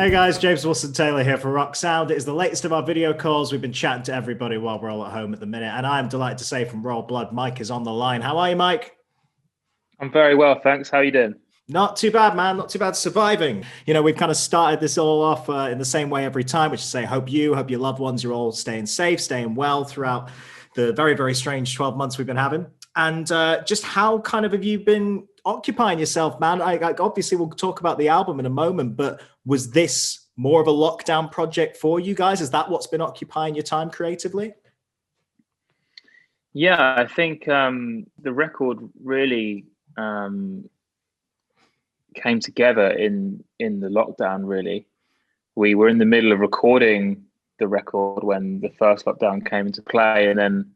Hey guys, James Wilson Taylor here for Rock Sound. It is the latest of our video calls. We've been chatting to everybody while we're all at home at the minute, and I'm delighted to say from Royal Blood, Mike is on the line. How are you, Mike? I'm very well, thanks. How are you doing? Not too bad, man. Not too bad. Surviving. You know, we've kind of started this all off in the same way every time, which is say, hope your loved ones, you're all staying safe, staying well throughout the very, very strange 12 months we've been having. And just how kind of have you been occupying yourself, man? Obviously, we'll talk about the album in a moment, but was this more of a lockdown project for you guys? Is that what's been occupying your time creatively? Yeah, I think the record really came together in the lockdown. Really, we were in the middle of recording the record when the first lockdown came into play, and then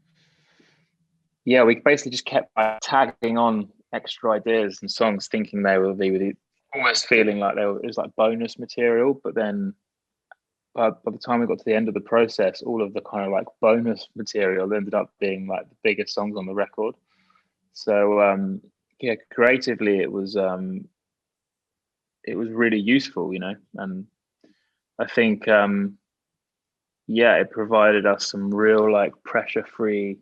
we basically just kept tagging on extra ideas and songs, thinking they would be almost feeling like it was like bonus material. But then by the time we got to the end of the process, all of the kind of like bonus material ended up being like the biggest songs on the record. So creatively it was really useful, you know, and I think it provided us some real like pressure-free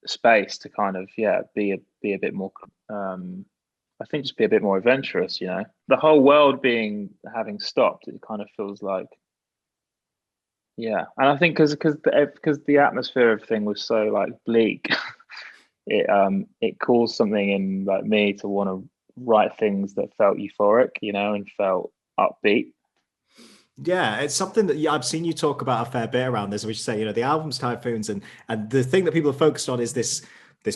space to kind of be a bit more I think just be a bit more adventurous, you know. The whole world having stopped, it kind of feels like and I think because the atmosphere of thing was so like bleak, it caused something in like me to want to write things that felt euphoric, you know, and felt upbeat. Yeah, it's something that I've seen you talk about a fair bit around this, which you say, you know, the album's Typhoons, and the thing that people are focused on is this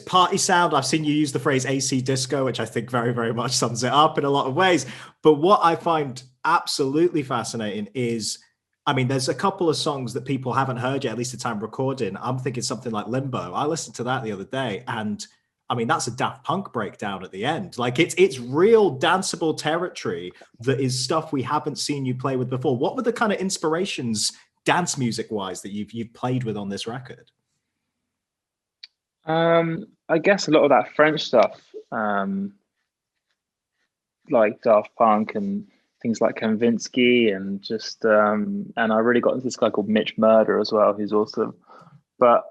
party sound. I've seen you use the phrase AC disco, which I think very, very much sums it up in a lot of ways. But what I find absolutely fascinating is, I mean, there's a couple of songs that people haven't heard yet, at least the time recording. I'm thinking something like Limbo. I listened to that the other day, and I mean, that's a Daft Punk breakdown at the end. Like it's real danceable territory that is stuff we haven't seen you play with before. What were the kind of inspirations, dance music wise, that you've played with on this record? I guess a lot of that French stuff, like Daft Punk and things like Kanvinsky, and just and I really got into this guy called Mitch Murder as well, who's awesome. But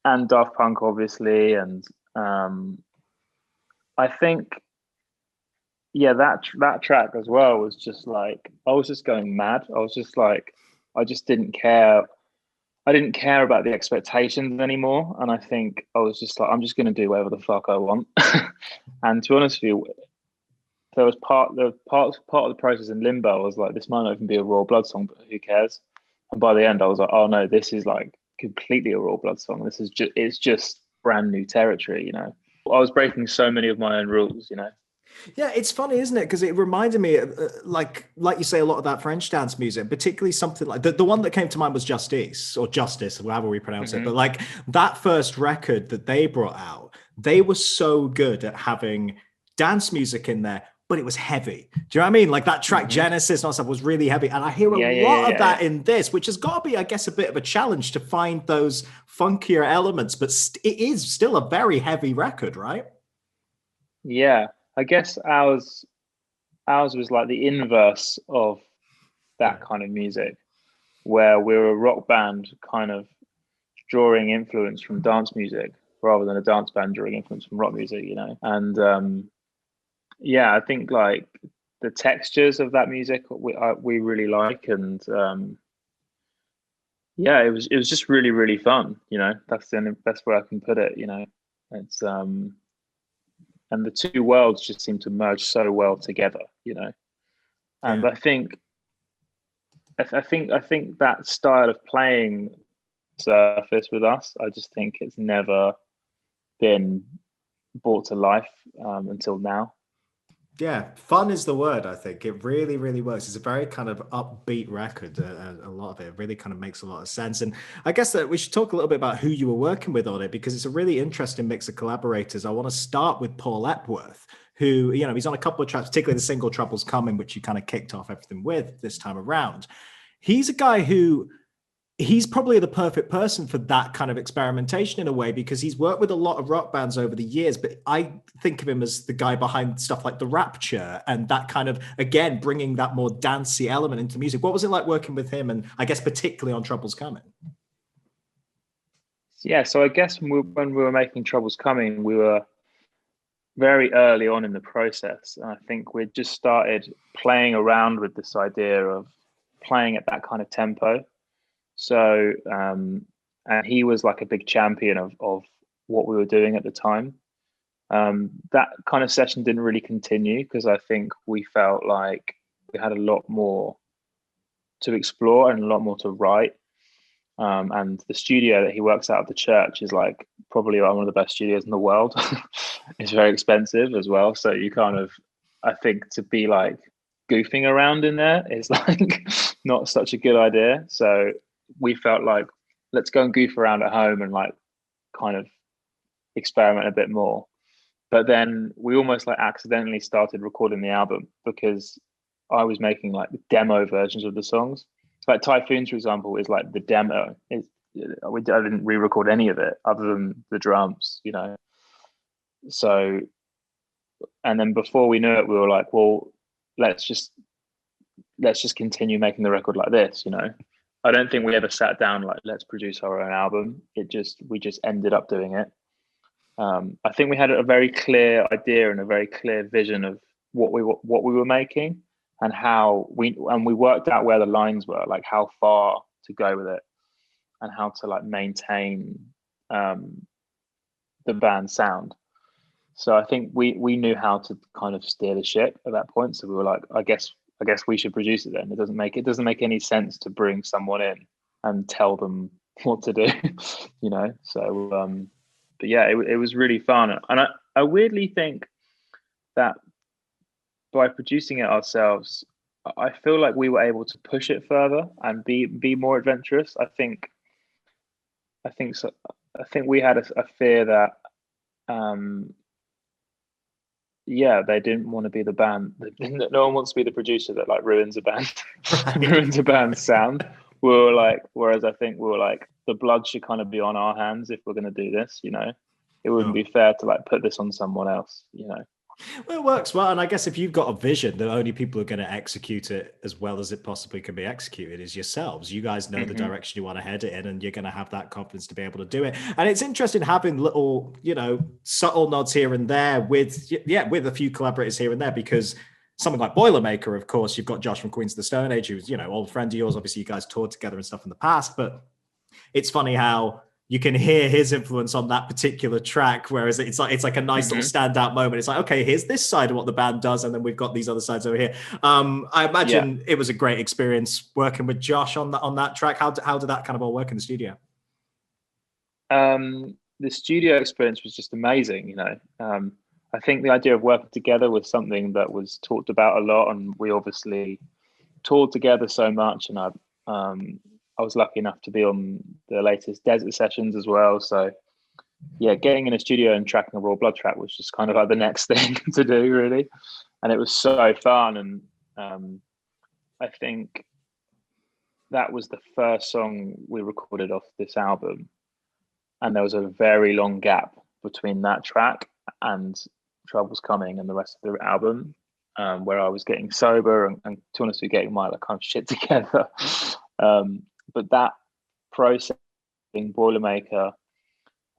and Daft Punk obviously, and I think that track as well was just like I was just going mad. I was just like I just didn't care. I didn't care about the expectations anymore, and I think I was just like I'm just going to do whatever the fuck I want. And to be honest with you, there was part of the process in Limbo. I was like, this might not even be a Raw Blood song, but who cares? And by the end, I was like, oh no, this is like completely a Raw Blood song. This is just brand new territory, you know. I was breaking so many of my own rules, you know. Yeah, it's funny, isn't it? Because it reminded me, like you say, a lot of that French dance music, particularly something like the one that came to mind was Justice or Justice, however we pronounce it. But like that first record that they brought out, they were so good at having dance music in there, but it was heavy. Do you know what I mean? Like that track Genesis and all stuff was really heavy. And I hear a lot of that in this, which has got to be, I guess, a bit of a challenge to find those funkier elements, but it is still a very heavy record, right? Yeah, I guess ours was like the inverse of that kind of music, where we're a rock band kind of drawing influence from dance music rather than a dance band drawing influence from rock music, you know. And I think like the textures of that music we really like, and it was just really really fun, you know. That's the only best way I can put it, you know. It's and the two worlds just seem to merge so well together, you know. And I think that style of playing surface with us, I just think it's never been brought to life until now. Yeah, fun is the word, I think. It really, really works. It's a very kind of upbeat record. A lot of it really kind of makes a lot of sense. And I guess that we should talk a little bit about who you were working with on it, because it's a really interesting mix of collaborators. I want to start with Paul Epworth, who, you know, he's on a couple of tracks, particularly the single Troubles Coming, which you kind of kicked off everything with this time around. He's a guy who he's probably the perfect person for that kind of experimentation in a way, because he's worked with a lot of rock bands over the years, but I think of him as the guy behind stuff like The Rapture and that kind of, again, bringing that more dancey element into music. What was it like working with him, and I guess particularly on Trouble's Coming? Yeah, so I guess when we were making Trouble's Coming, we were very early on in the process. And I think we'd just started playing around with this idea of playing at that kind of tempo. So, and he was like a big champion of what we were doing at the time. That kind of session didn't really continue because I think we felt like we had a lot more to explore and a lot more to write. And the studio that he works out of the church is like probably one of the best studios in the world. It's very expensive as well. So you kind of, I think to be like goofing around in there is like not such a good idea. So we felt like, let's go and goof around at home and like kind of experiment a bit more. But then we almost like accidentally started recording the album because I was making like demo versions of the songs. Like Typhoons, for example, is like the demo. I didn't re-record any of it other than the drums, you know. So, and then before we knew it, we were like, well, let's just continue making the record like this, you know. I don't think we ever sat down like, let's produce our own album. We just ended up doing it. I think we had a very clear idea and a very clear vision of what we were making, and how we worked out where the lines were, like how far to go with it and how to like maintain the band's sound. So I think we knew how to kind of steer the ship at that point. So we were like, I guess we should produce it then. It doesn't make any sense to bring someone in and tell them what to do, you know. So but yeah, it was really fun. And I weirdly think that by producing it ourselves, I feel like we were able to push it further and be more adventurous. I think so. I think we had a fear that, yeah, they didn't want to be the band. No one wants to be the producer that like ruins a band, ruins a band's sound. We were like, whereas I think we were like, the blood should kind of be on our hands if we're going to do this. You know, it wouldn't be fair to like put this on someone else. You know. Well, it works well, and I guess if you've got a vision, the only people who are going to execute it as well as it possibly can be executed is yourselves. You guys know the direction you want to head it in, and you're going to have that confidence to be able to do it. And it's interesting having little, you know, subtle nods here and there with a few collaborators here and there, because something like Boilermaker, of course, you've got Josh from Queens of the Stone Age, who's, you know, old friend of yours. Obviously, you guys toured together and stuff in the past, but it's funny how you can hear his influence on that particular track, whereas it's like a nice little standout moment. It's like, okay, here's this side of what the band does, and then we've got these other sides over here. I imagine it was a great experience working with Josh on that track. How did that kind of all work in the studio? The studio experience was just amazing. You know, I think the idea of working together was something that was talked about a lot, and we obviously toured together so much, and I was lucky enough to be on the latest Desert Sessions as well. So yeah, getting in a studio and tracking a Raw Blood track was just kind of like the next thing to do, really. And it was so fun. And I think that was the first song we recorded off this album. And there was a very long gap between that track and Trouble's Coming and the rest of the album, where I was getting sober and to be honest, getting my like kind of shit together. But that process in Boilermaker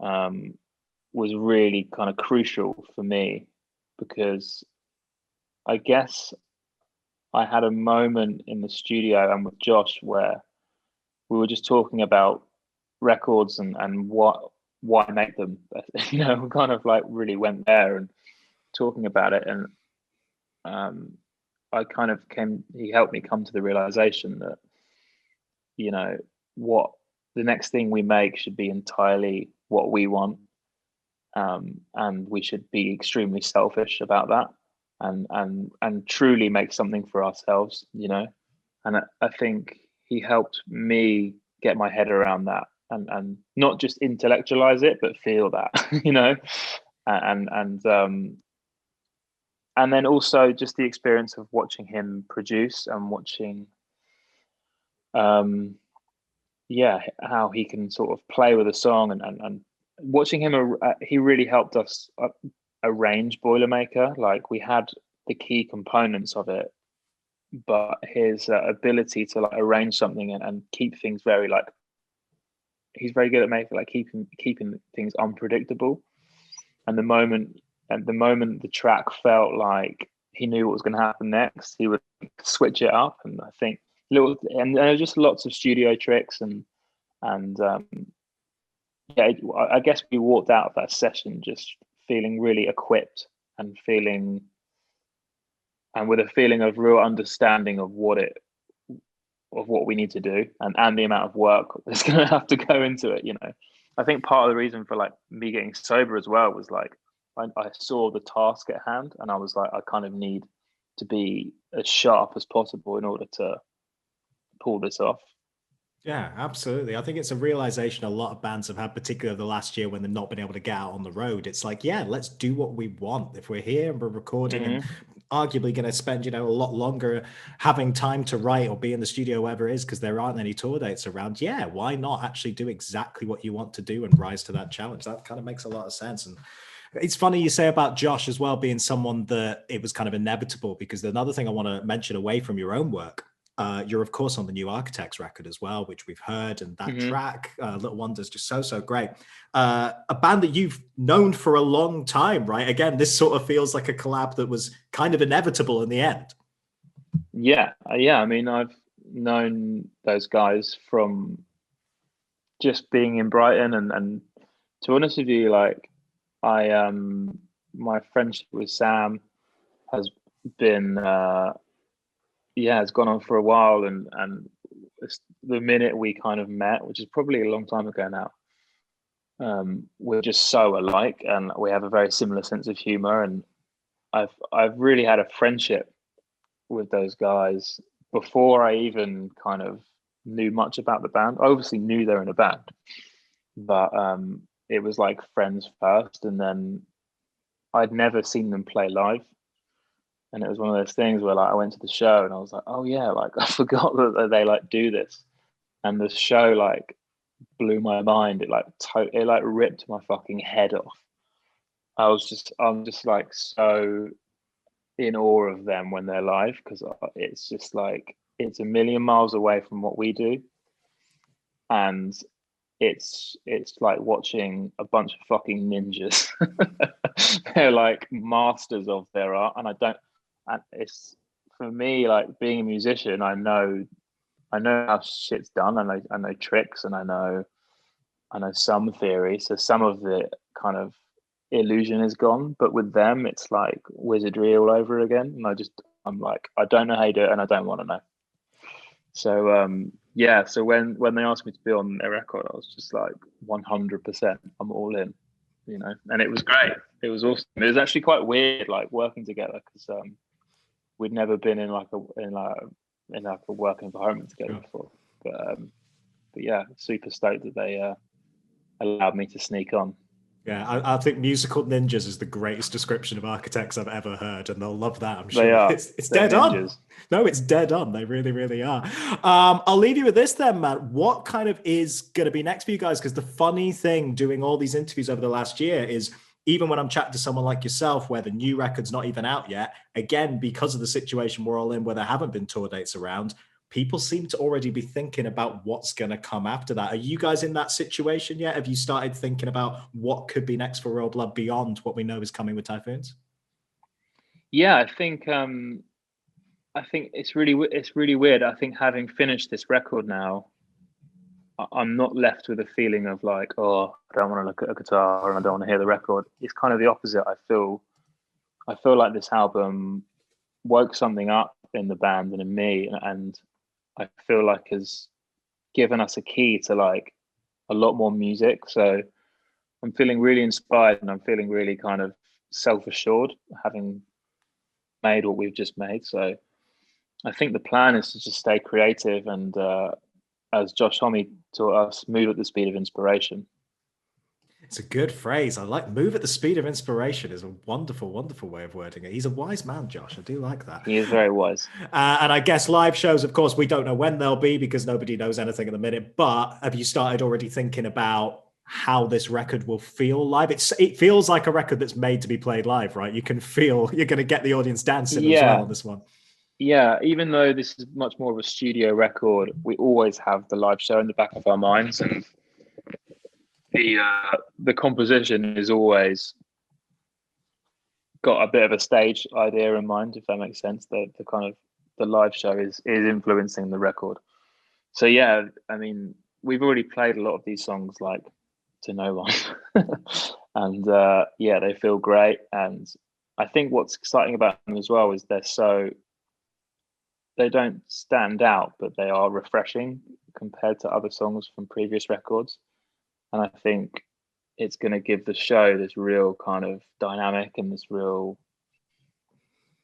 was really kind of crucial for me, because I guess I had a moment in the studio and with Josh where we were just talking about records and why make them. You know, we kind of like really went there and talking about it, and I kind of he helped me come to the realization that, you know, what the next thing we make should be entirely what we want, and we should be extremely selfish about that, and truly make something for ourselves, you know. And I think he helped me get my head around that, and not just intellectualize it but feel that, you know. And then also just the experience of watching him produce and watching how he can sort of play with a song, and watching him, he really helped us arrange Boilermaker. Like, we had the key components of it, but his ability to like arrange something and keep things very like, he's very good at making like keeping things unpredictable. And the moment the track felt like he knew what was going to happen next, he would switch it up. And I think and there were just lots of studio tricks and yeah, I guess we walked out of that session just feeling really equipped and with a feeling of real understanding of what we need to do and the amount of work that's going to have to go into it. You know, I think part of the reason for like me getting sober as well was like I saw the task at hand, and I was like, I kind of need to be as sharp as possible in order to pull this off. Yeah, absolutely. I think it's a realization a lot of bands have had, particularly the last year when they've not been able to get out on the road. It's like, yeah, let's do what we want. If we're here and we're recording and arguably going to spend, a lot longer having time to write or be in the studio, whatever it is, because there aren't any tour dates around. Yeah, why not actually do exactly what you want to do and rise to that challenge? That kind of makes a lot of sense. And it's funny you say about Josh as well, being someone that it was kind of inevitable, because another thing I want to mention away from your own work, you're of course on the new Architects record as well, which we've heard, and that track, Little Wonders, just so great. A band that you've known for a long time, right? Again, this sort of feels like a collab that was kind of inevitable in the end. Yeah. I mean, I've known those guys from just being in Brighton, and to be honest with you, like my friendship with Sam has been has gone on for a while, and the minute we kind of met, which is probably a long time ago now, we're just so alike, and we have a very similar sense of humor, and I've really had a friendship with those guys before I even kind of knew much about the band. I obviously knew they're in a band, but it was like friends first, and then I'd never seen them play live. And it was one of those things where like I went to the show and I was like, oh yeah, like I forgot that they like do this. And the show like blew my mind. It like ripped my fucking head off. I'm just like so in awe of them when they're live, because it's just like it's a million miles away from what we do. And it's like watching a bunch of fucking ninjas. They're like masters of their art, and it's for me, like being a musician, I know how shit's done. I know tricks, and I know some theory. So some of the kind of illusion is gone, but with them, it's like wizardry all over again. And I'm like, I don't know how you do it, and I don't want to know. So so when they asked me to be on their record, I was just like 100%, I'm all in, and it was great. It was awesome. It was actually quite weird, like working together, because we'd never been in like a work environment together before. But yeah, super stoked that they allowed me to sneak on. Yeah, I think musical ninjas is the greatest description of Architects I've ever heard, and they'll love that, I'm sure. They are. It's dead on. No, it's dead on. They really, really are. I'll leave you with this then, Matt. What kind of is going to be next for you guys? Because the funny thing doing all these interviews over the last year is, even when I'm chatting to someone like yourself, where the new record's not even out yet, again, because of the situation we're all in, where there haven't been tour dates around, people seem to already be thinking about what's going to come after that. Are you guys in that situation yet? Have you started thinking about what could be next for Royal Blood beyond what we know is coming with Typhoons? Yeah, I think it's really weird. I think having finished this record now, I'm not left with a feeling of like, oh, I don't want to look at a guitar and I don't want to hear the record. It's kind of the opposite. I feel like this album woke something up in the band and in me, and I feel like has given us a key to like a lot more music. So I'm feeling really inspired, and I'm feeling really kind of self-assured having made what we've just made. So I think the plan is to just stay creative and, as Josh Homme taught us, move at the speed of inspiration. It's a good phrase. I like move at the speed of inspiration is a wonderful, wonderful way of wording it. He's a wise man, Josh. I do like that. He is very wise. And I guess live shows, of course, we don't know when they'll be because nobody knows anything at the minute. But have you started already thinking about how this record will feel live? It feels like a record that's made to be played live, right? You can feel you're going to get the audience dancing as well on this one. Yeah, even though this is much more of a studio record, we always have the live show in the back of our minds, and the composition is always got a bit of a stage idea in mind, if that makes sense. The kind of the live show is influencing the record. So yeah, I mean, we've already played a lot of these songs like to no one, and yeah, they feel great. And I think what's exciting about them as well is they don't stand out, but they are refreshing compared to other songs from previous records. And I think it's going to give the show this real kind of dynamic and this real,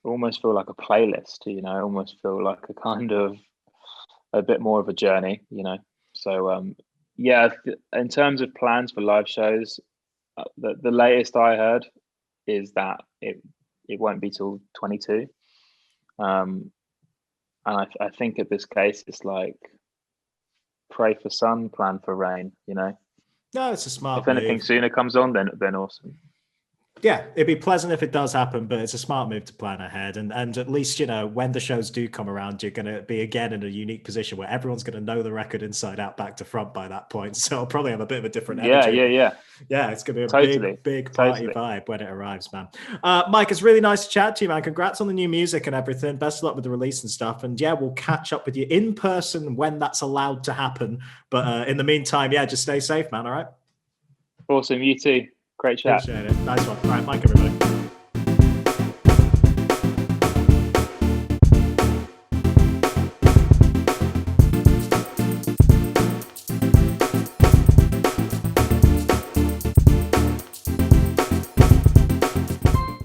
almost feel like a playlist, you know, almost feel like a kind of a bit more of a journey, you know. So yeah, in terms of plans for live shows, the latest I heard is that it won't be till 22. And I think at this case, it's like pray for sun, plan for rain, you know. No, it's a smart If anything move. sooner comes on, then awesome. Yeah, it'd be pleasant if it does happen, but it's a smart move to plan ahead. And at least, you know, when the shows do come around, you're going to be again in a unique position where everyone's going to know the record inside out, back to front by that point. So it'll probably have a bit of a different energy. Yeah, it's going to be a big party vibe when it arrives, man. Mike, it's really nice to chat to you, man. Congrats on the new music and everything. Best of luck with the release and stuff. And yeah, we'll catch up with you in person when that's allowed to happen. But in the meantime, yeah, just stay safe, man. All right. Awesome. You too. Great chat. Appreciate it. Nice one. All right, Mike, everybody.